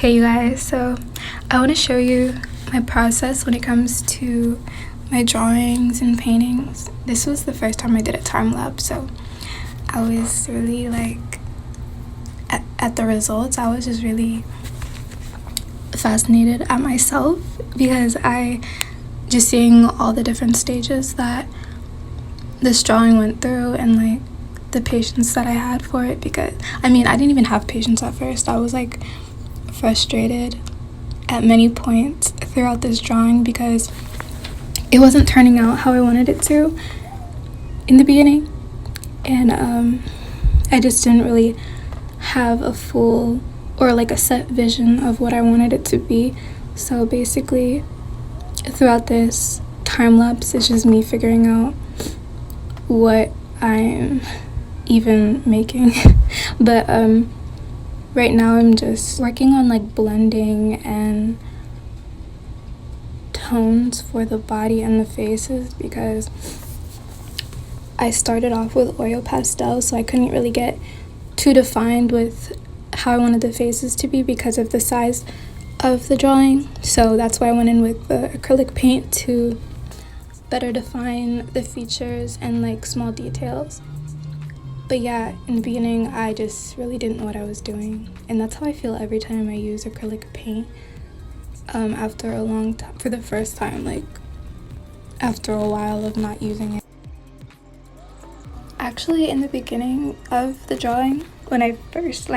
Hey you guys, so I want to show you my process when it comes to my drawings and paintings. This was the first time I did a time lapse, so I was really at the results. I was just really fascinated at myself because I just seeing all the different stages that this drawing went through and the patience that I had for it, because I didn't even have patience at first. I was frustrated at many points throughout this drawing because it wasn't turning out how I wanted it to in the beginning, and I just didn't really have a full or a set vision of what I wanted it to be. So basically throughout this time lapse, it's just me figuring out what I'm even making. But right now I'm just working on blending and tones for the body and the faces, because I started off with oil pastels, so I couldn't really get too defined with how I wanted the faces to be because of the size of the drawing. So that's why I went in with the acrylic paint to better define the features and small details. But yeah, in the beginning I just really didn't know what I was doing, and that's how I feel every time I use acrylic paint after a long time, for the first time, after a while of not using it. Actually, in the beginning of the drawing, when I first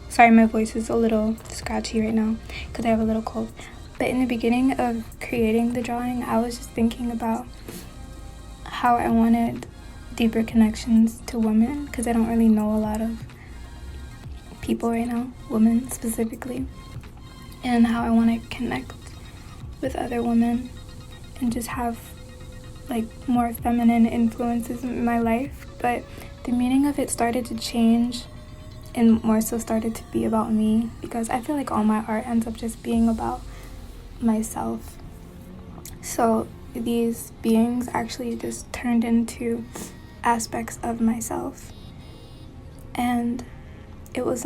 sorry, my voice is a little scratchy right now because I have a little cold. But in the beginning of creating the drawing, I was just thinking about how I wanted deeper connections to women, because I don't really know a lot of people right now, women specifically, and how I want to connect with other women and just have more feminine influences in my life. But the meaning of it started to change and more so started to be about me, because I feel all my art ends up just being about myself. So these beings actually just turned into aspects of myself, and it was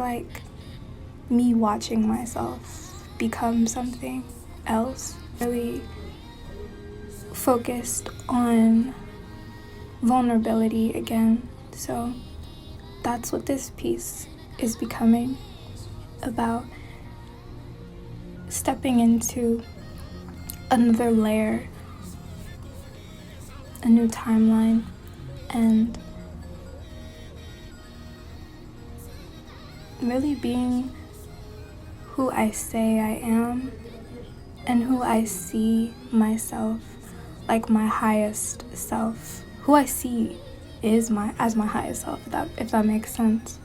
me watching myself become something else, really focused on vulnerability again. So that's what this piece is becoming about, stepping into another layer, a new timeline, and really being who I say I am and who I see myself, my highest self, who I see is as my highest self, if that makes sense.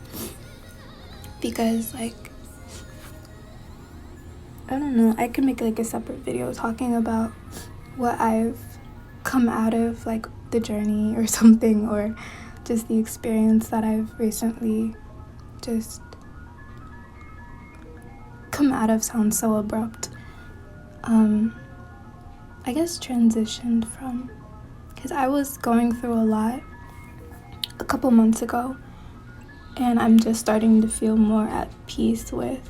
Because I don't know, I could make a separate video talking about what I've come out of, the journey or something, or just the experience that I've recently just come out of. Sounds so abrupt. I guess transitioned from, because I was going through a lot a couple months ago, and I'm just starting to feel more at peace with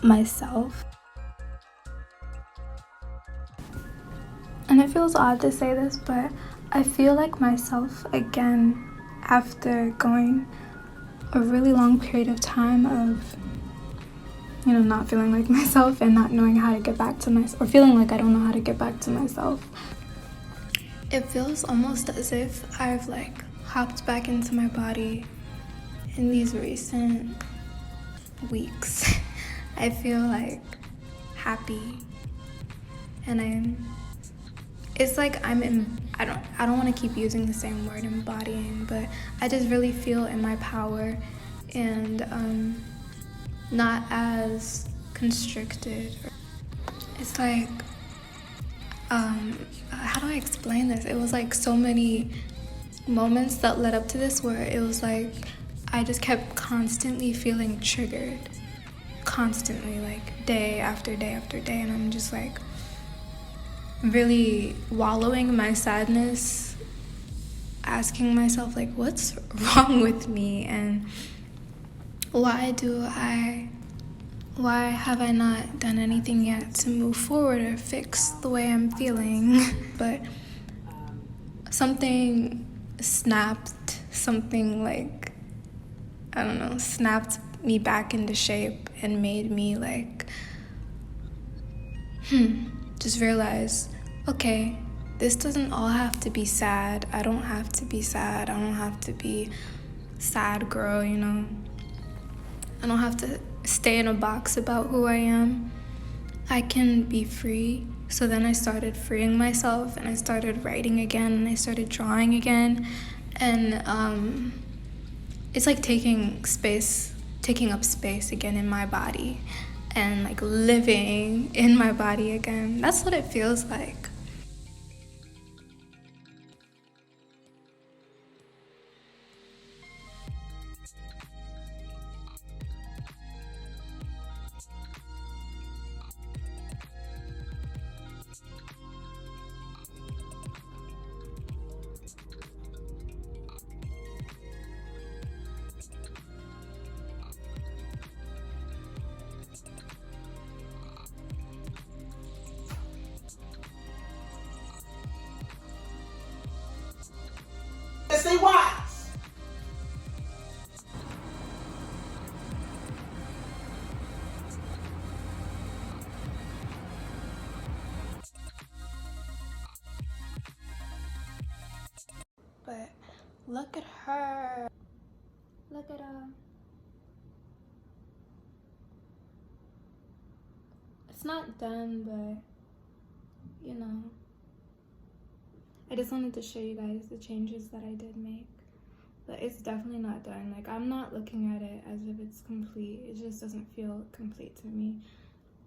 myself. And it feels odd to say this, but I feel myself again after going a really long period of time of not feeling like myself and not knowing how to get back to myself, or feeling I don't know how to get back to myself. It feels almost as if I've hopped back into my body in these recent weeks. I feel happy, and it's I'm in, I don't want to keep using the same word, embodying, but I just really feel in my power and not as constricted. It's how do I explain this? It was so many moments that led up to this where it was I just kept constantly feeling triggered, constantly, day after day after day, and I'm just really wallowing in my sadness, asking myself what's wrong with me, and why do I Why have I not done anything yet to move forward or fix the way I'm feeling? But something snapped, something like, I don't know, snapped me back into shape and made me like, just realize, okay, this doesn't all have to be sad. I don't have to be sad. I don't have to be sad girl, you know? I don't have to stay in a box about who I am. I can be free. So then I started freeing myself and I started writing again and I started drawing again. And it's like taking up space again in my body and like living in my body again. That's what it feels like. Stay wise. But look at her. Look at her. It's not done, but you know. I just wanted to show you guys the changes that I did make. But it's definitely not done. Like, I'm not looking at it as if it's complete. It just doesn't feel complete to me.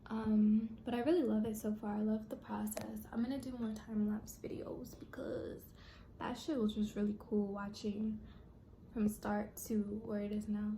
But I really love it so far. I love the process. I'm gonna do more time-lapse videos because that shit was just really cool watching from start to where it is now.